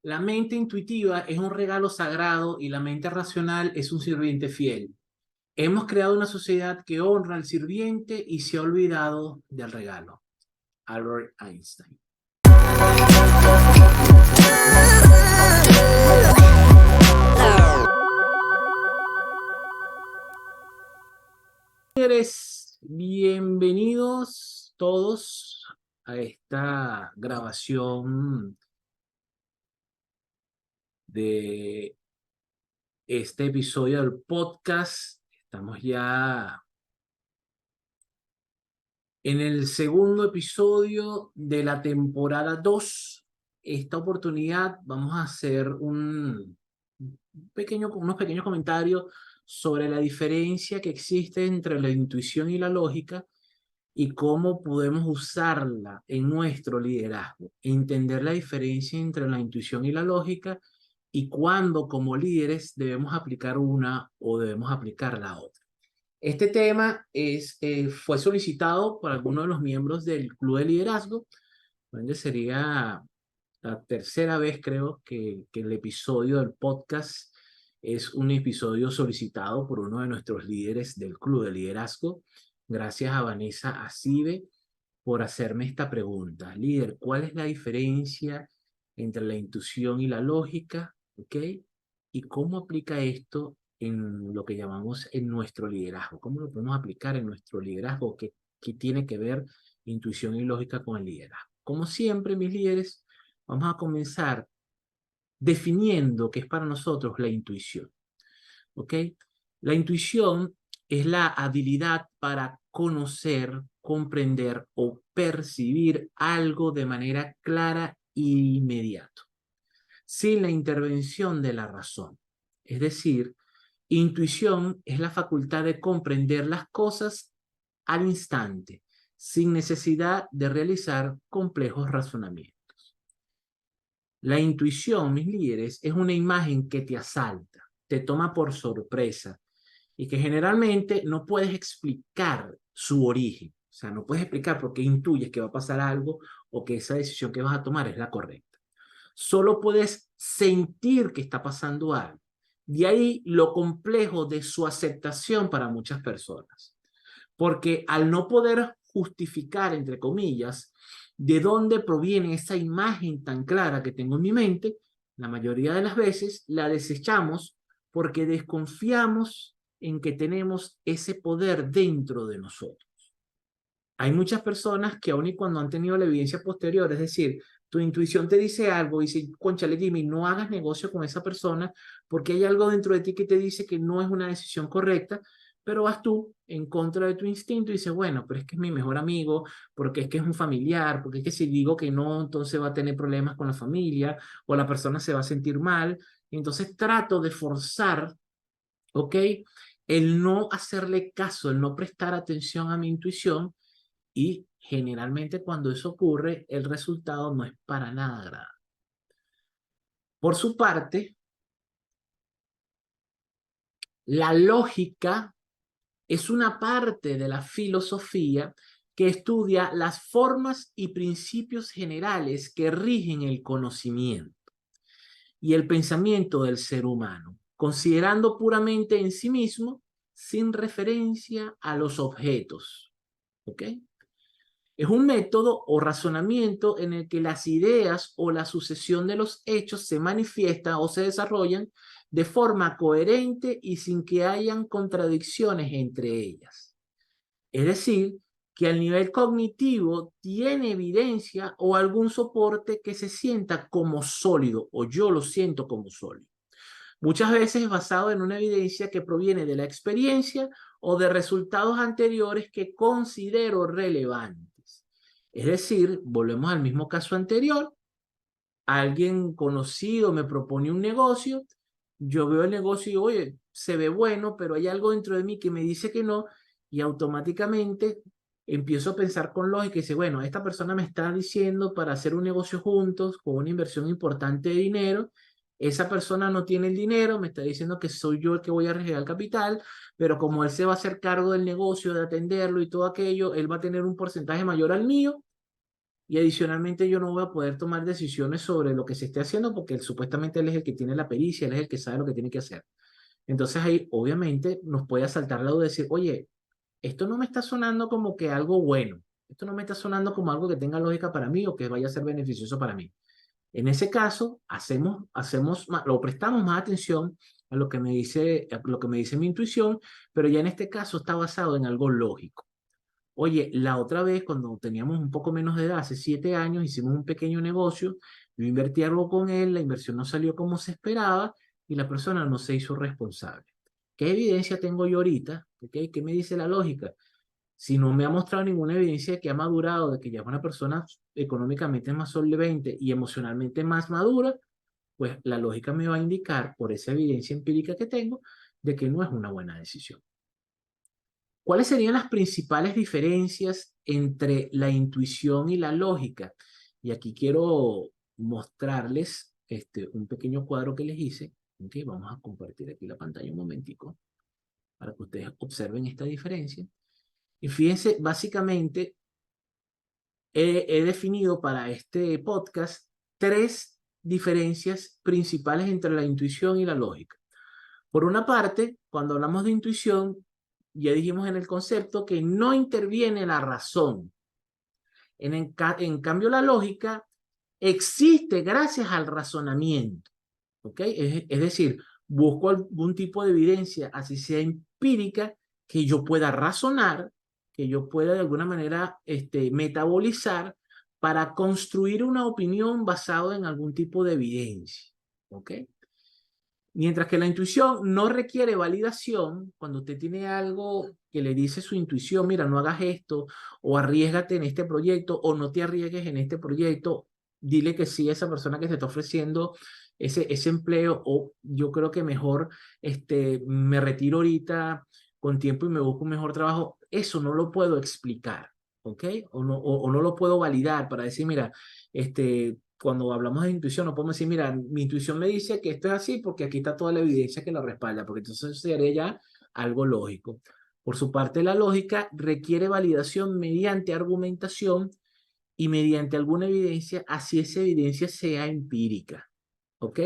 La mente intuitiva es un regalo sagrado y la mente racional es un sirviente fiel. Hemos creado una sociedad que honra al sirviente y se ha olvidado del regalo. Albert Einstein. Señores, bienvenidos todos a esta grabación de este episodio del podcast. Estamos ya en el segundo episodio de la temporada 2. Esta oportunidad vamos a hacer unos pequeños comentarios sobre la diferencia que existe entre la intuición y la lógica y cómo podemos usarla en nuestro liderazgo. Entender la diferencia entre la intuición y la lógica y cuándo como líderes debemos aplicar una o debemos aplicar la otra. Este tema fue solicitado por algunos de los miembros del Club de Liderazgo. Donde sería la tercera vez, creo, que el episodio del podcast es un episodio solicitado por uno de nuestros líderes del Club de Liderazgo. Gracias a Vanessa Acibe por hacerme esta pregunta. Líder, ¿cuál es la diferencia entre la intuición y la lógica? ¿Ok? ¿Y cómo aplica esto en lo que llamamos en nuestro liderazgo? ¿Cómo lo podemos aplicar en nuestro liderazgo? ¿Qué tiene que ver intuición y lógica con el liderazgo? Como siempre, mis líderes, vamos a comenzar definiendo qué es para nosotros la intuición. ¿Ok? La intuición es la habilidad para conocer, comprender o percibir algo de manera clara e inmediata, sin la intervención de la razón. Es decir, intuición es la facultad de comprender las cosas al instante, sin necesidad de realizar complejos razonamientos. La intuición, mis líderes, es una imagen que te asalta, te toma por sorpresa y que generalmente no puedes explicar su origen. O sea, no puedes explicar por qué intuyes que va a pasar algo o que esa decisión que vas a tomar es la correcta. Solo puedes sentir que está pasando algo. De ahí lo complejo de su aceptación para muchas personas. Porque al no poder justificar, entre comillas, de dónde proviene esa imagen tan clara que tengo en mi mente, la mayoría de las veces la desechamos porque desconfiamos en que tenemos ese poder dentro de nosotros. Hay muchas personas que aun y cuando han tenido la evidencia posterior, es decir, tu intuición te dice algo y dice, cónchale Jimmy, no hagas negocio con esa persona porque hay algo dentro de ti que te dice que no es una decisión correcta, pero vas tú en contra de tu instinto y dices, bueno, pero es que es mi mejor amigo, porque es que es un familiar, porque es que si digo que no, entonces va a tener problemas con la familia o la persona se va a sentir mal. Entonces trato de forzar, ¿ok? El no hacerle caso, el no prestar atención a mi intuición y generalmente cuando eso ocurre, el resultado no es para nada agradable. Por su parte, la lógica es una parte de la filosofía que estudia las formas y principios generales que rigen el conocimiento y el pensamiento del ser humano, considerando puramente en sí mismo sin referencia a los objetos. ¿Ok? Es un método o razonamiento en el que las ideas o la sucesión de los hechos se manifiestan o se desarrollan de forma coherente y sin que hayan contradicciones entre ellas. Es decir, que al nivel cognitivo tiene evidencia o algún soporte que se sienta como sólido o yo lo siento como sólido. Muchas veces basado en una evidencia que proviene de la experiencia o de resultados anteriores que considero relevantes. Es decir, volvemos al mismo caso anterior, alguien conocido me propone un negocio, yo veo el negocio y digo, oye, se ve bueno, pero hay algo dentro de mí que me dice que no, y automáticamente empiezo a pensar con lógica y dice, bueno, esta persona me está diciendo para hacer un negocio juntos con una inversión importante de dinero, esa persona no tiene el dinero, me está diciendo que soy yo el que voy a arriesgar el capital, pero como él se va a hacer cargo del negocio, de atenderlo y todo aquello, él va a tener un porcentaje mayor al mío, y adicionalmente yo no voy a poder tomar decisiones sobre lo que se esté haciendo porque supuestamente él es el que tiene la pericia, él es el que sabe lo que tiene que hacer. Entonces ahí obviamente nos puede asaltar la duda de decir, oye, esto no me está sonando como que algo bueno, esto no me está sonando como algo que tenga lógica para mí o que vaya a ser beneficioso para mí. En ese caso, lo prestamos más atención a lo que me dice mi intuición, pero ya en este caso está basado en algo lógico. Oye, la otra vez, cuando teníamos un poco menos de edad, hace 7 años, hicimos un pequeño negocio, yo invertí algo con él, la inversión no salió como se esperaba y la persona no se hizo responsable. ¿Qué evidencia tengo yo ahorita? ¿Okay? ¿Qué me dice la lógica? Si no me ha mostrado ninguna evidencia de que ha madurado, de que ya es una persona económicamente más solvente y emocionalmente más madura, pues la lógica me va a indicar, por esa evidencia empírica que tengo, de que no es una buena decisión. ¿Cuáles serían las principales diferencias entre la intuición y la lógica? Y aquí quiero mostrarles un pequeño cuadro que les hice. Okay, vamos a compartir aquí la pantalla un momentico para que ustedes observen esta diferencia. Y fíjense, básicamente he definido para este podcast 3 diferencias principales entre la intuición y la lógica. Por una parte, cuando hablamos de intuición, ya dijimos en el concepto que no interviene la razón. En cambio, la lógica existe gracias al razonamiento. ¿Ok? Es decir, busco algún tipo de evidencia, así sea empírica, que yo pueda razonar, que yo pueda de alguna manera metabolizar para construir una opinión basada en algún tipo de evidencia. ¿Ok? Mientras que la intuición no requiere validación, cuando usted tiene algo que le dice su intuición, mira, no hagas esto, o arriesgate en este proyecto, o no te arriesgues en este proyecto, dile que sí a esa persona que te está ofreciendo ese empleo, o yo creo que mejor me retiro ahorita con tiempo y me busco un mejor trabajo. Eso no lo puedo explicar, ¿ok? O no lo puedo validar para decir, mira, cuando hablamos de intuición, no podemos decir, mira, mi intuición me dice que esto es así porque aquí está toda la evidencia que lo respalda, porque entonces sería ya algo lógico. Por su parte, la lógica requiere validación mediante argumentación y mediante alguna evidencia, así esa evidencia sea empírica. ¿Ok?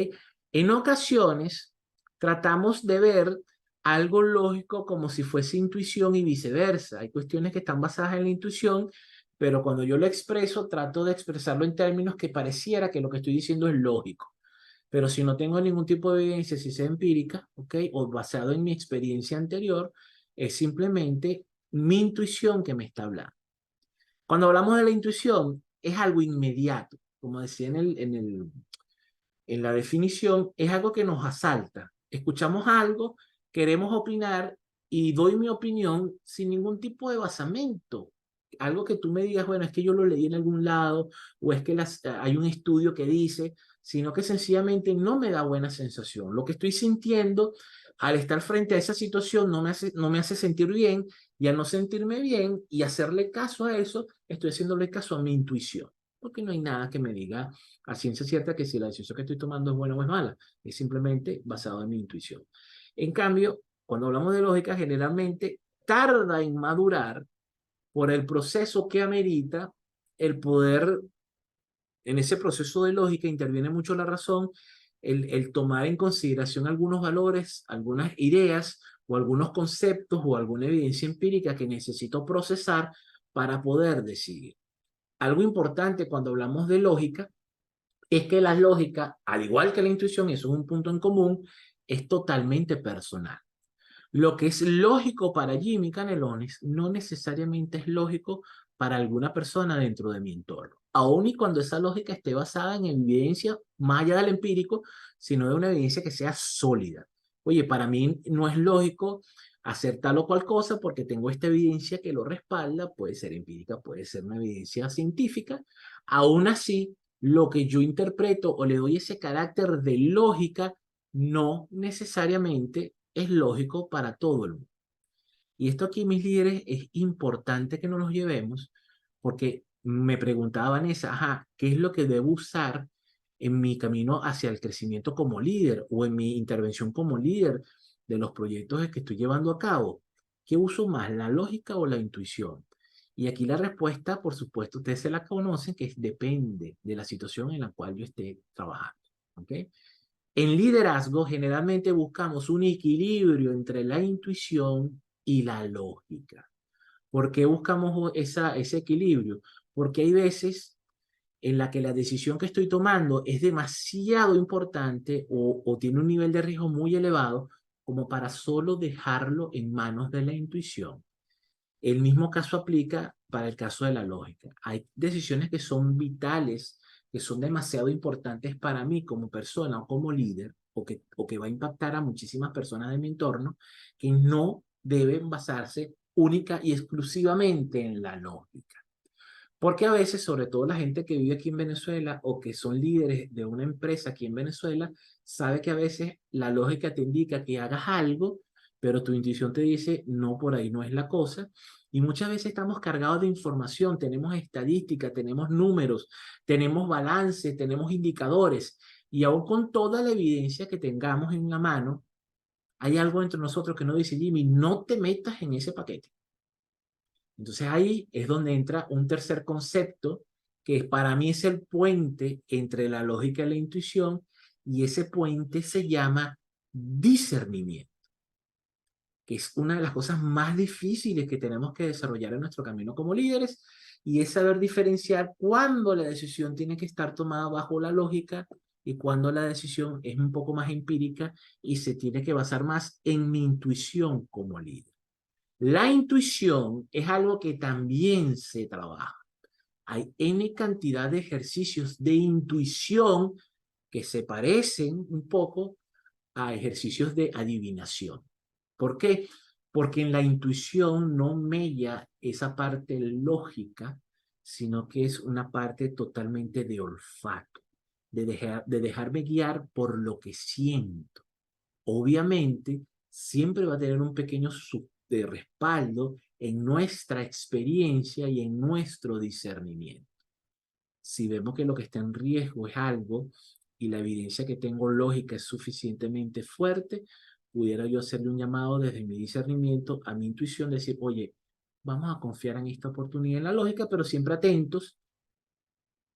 En ocasiones, tratamos de ver algo lógico como si fuese intuición y viceversa. Hay cuestiones que están basadas en la intuición, pero cuando yo lo expreso, trato de expresarlo en términos que pareciera que lo que estoy diciendo es lógico. Pero si no tengo ningún tipo de evidencia, si sea empírica, ¿ok? O basado en mi experiencia anterior, es simplemente mi intuición que me está hablando. Cuando hablamos de la intuición, es algo inmediato. Como decía en la definición, es algo que nos asalta. Escuchamos algo, queremos opinar y doy mi opinión sin ningún tipo de basamento. Algo que tú me digas, bueno, es que yo lo leí en algún lado o es que hay un estudio que dice, sino que sencillamente no me da buena sensación. Lo que estoy sintiendo al estar frente a esa situación no me hace sentir bien y al no sentirme bien y hacerle caso a eso, estoy haciéndole caso a mi intuición, porque no hay nada que me diga a ciencia cierta que si la decisión que estoy tomando es buena o es mala, es simplemente basado en mi intuición. En cambio, cuando hablamos de lógica, generalmente tarda en madurar por el proceso que amerita el poder, en ese proceso de lógica interviene mucho la razón, el tomar en consideración algunos valores, algunas ideas o algunos conceptos o alguna evidencia empírica que necesito procesar para poder decidir. Algo importante cuando hablamos de lógica es que la lógica, al igual que la intuición, y eso es un punto en común, es totalmente personal. Lo que es lógico para Jimmy Canelones no necesariamente es lógico para alguna persona dentro de mi entorno. Aun y cuando esa lógica esté basada en evidencia más allá del empírico, sino de una evidencia que sea sólida. Oye, para mí no es lógico hacer tal o cual cosa porque tengo esta evidencia que lo respalda, puede ser empírica, puede ser una evidencia científica. Aún así, lo que yo interpreto o le doy ese carácter de lógica no necesariamente es lógico para todo el mundo. Y esto aquí, mis líderes, es importante que nos lo llevemos porque me preguntaba Vanessa, ajá, ¿qué es lo que debo usar en mi camino hacia el crecimiento como líder o en mi intervención como líder de los proyectos que estoy llevando a cabo? ¿Qué uso más, la lógica o la intuición? Y aquí la respuesta, por supuesto, ustedes se la conocen, que depende de la situación en la cual yo esté trabajando. ¿Ok? En liderazgo, generalmente buscamos un equilibrio entre la intuición y la lógica. ¿Por qué buscamos ese equilibrio? Porque hay veces en la que la decisión que estoy tomando es demasiado importante o tiene un nivel de riesgo muy elevado como para solo dejarlo en manos de la intuición. El mismo caso aplica para el caso de la lógica. Hay decisiones que son vitales, que son demasiado importantes para mí como persona o como líder, o que va a impactar a muchísimas personas de mi entorno, que no deben basarse única y exclusivamente en la lógica. Porque a veces, sobre todo la gente que vive aquí en Venezuela o que son líderes de una empresa aquí en Venezuela, sabe que a veces la lógica te indica que hagas algo, pero tu intuición te dice, no, por ahí no es la cosa. Y muchas veces estamos cargados de información, tenemos estadística, tenemos números, tenemos balance, tenemos indicadores. Y aún con toda la evidencia que tengamos en la mano, hay algo entre nosotros que nos dice, Jimmy, no te metas en ese paquete. Entonces ahí es donde entra un tercer concepto que para mí es el puente entre la lógica y la intuición, y ese puente se llama discernimiento, que es una de las cosas más difíciles que tenemos que desarrollar en nuestro camino como líderes, y es saber diferenciar cuándo la decisión tiene que estar tomada bajo la lógica y cuándo la decisión es un poco más empírica y se tiene que basar más en mi intuición como líder. La intuición es algo que también se trabaja. Hay N cantidad de ejercicios de intuición que se parecen un poco a ejercicios de adivinación. ¿Por qué? Porque en la intuición no mella esa parte lógica, sino que es una parte totalmente de olfato, de dejarme guiar por lo que siento. Obviamente, siempre va a tener un pequeño de respaldo en nuestra experiencia y en nuestro discernimiento. Si vemos que lo que está en riesgo es algo y la evidencia que tengo lógica es suficientemente fuerte, pudiera yo hacerle un llamado desde mi discernimiento a mi intuición, decir, oye, vamos a confiar en esta oportunidad en la lógica, pero siempre atentos.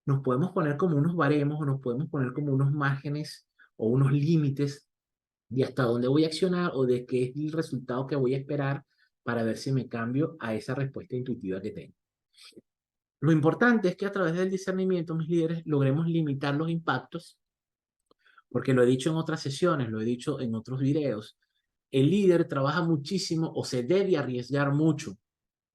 Nos podemos poner como unos baremos o nos podemos poner como unos márgenes o unos límites de hasta dónde voy a accionar o de qué es el resultado que voy a esperar para ver si me cambio a esa respuesta intuitiva que tengo. Lo importante es que a través del discernimiento, mis líderes, logremos limitar los impactos, porque lo he dicho en otras sesiones, lo he dicho en otros videos. El líder trabaja muchísimo o se debe arriesgar mucho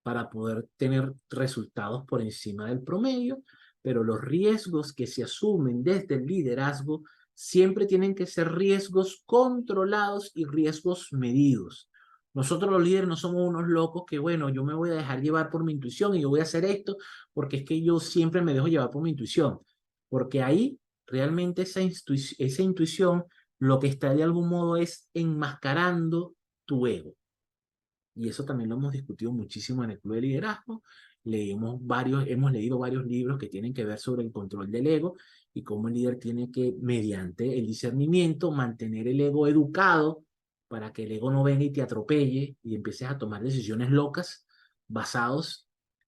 para poder tener resultados por encima del promedio, pero los riesgos que se asumen desde el liderazgo siempre tienen que ser riesgos controlados y riesgos medidos. Nosotros los líderes no somos unos locos que, bueno, yo me voy a dejar llevar por mi intuición y yo voy a hacer esto porque es que yo siempre me dejo llevar por mi intuición, porque ahí realmente esa intuición lo que está de algún modo es enmascarando tu ego. Y eso también lo hemos discutido muchísimo en el Club de Liderazgo. Hemos leído varios libros que tienen que ver sobre el control del ego y cómo el líder tiene que, mediante el discernimiento, mantener el ego educado para que el ego no venga y te atropelle y empieces a tomar decisiones locas basados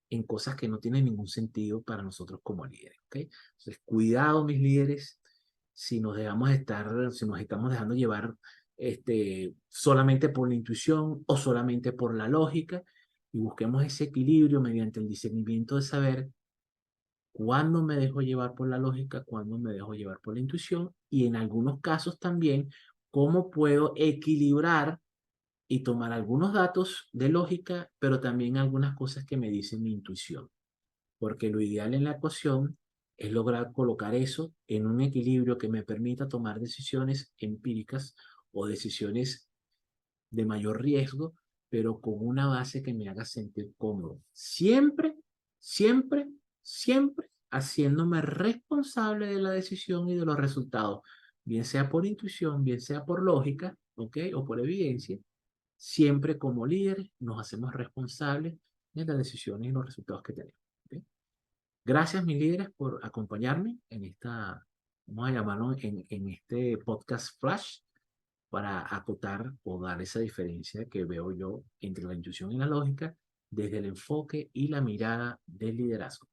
en cosas que no tienen ningún sentido para nosotros como líderes. ¿Okay? Entonces, cuidado, mis líderes, si nos estamos dejando llevar solamente por la intuición o solamente por la lógica, y busquemos ese equilibrio mediante el discernimiento de saber cuándo me dejo llevar por la lógica, cuándo me dejo llevar por la intuición, y en algunos casos también cómo puedo equilibrar y tomar algunos datos de lógica, pero también algunas cosas que me dicen mi intuición, porque lo ideal en la ecuación es lograr colocar eso en un equilibrio que me permita tomar decisiones empíricas o decisiones de mayor riesgo, pero con una base que me haga sentir cómodo. Siempre, siempre, siempre haciéndome responsable de la decisión y de los resultados, bien sea por intuición, bien sea por lógica, ¿ok? O por evidencia. Siempre como líderes nos hacemos responsables de las decisiones y los resultados que tenemos. ¿Ok? Gracias, mis líderes, por acompañarme en vamos a llamarlo, en este podcast flash para acotar o dar esa diferencia que veo yo entre la intuición y la lógica desde el enfoque y la mirada del liderazgo.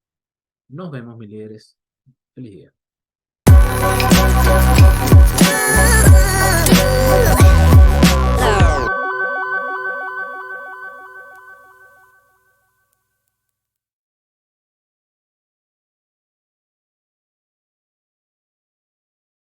Nos vemos, mis líderes. Feliz día.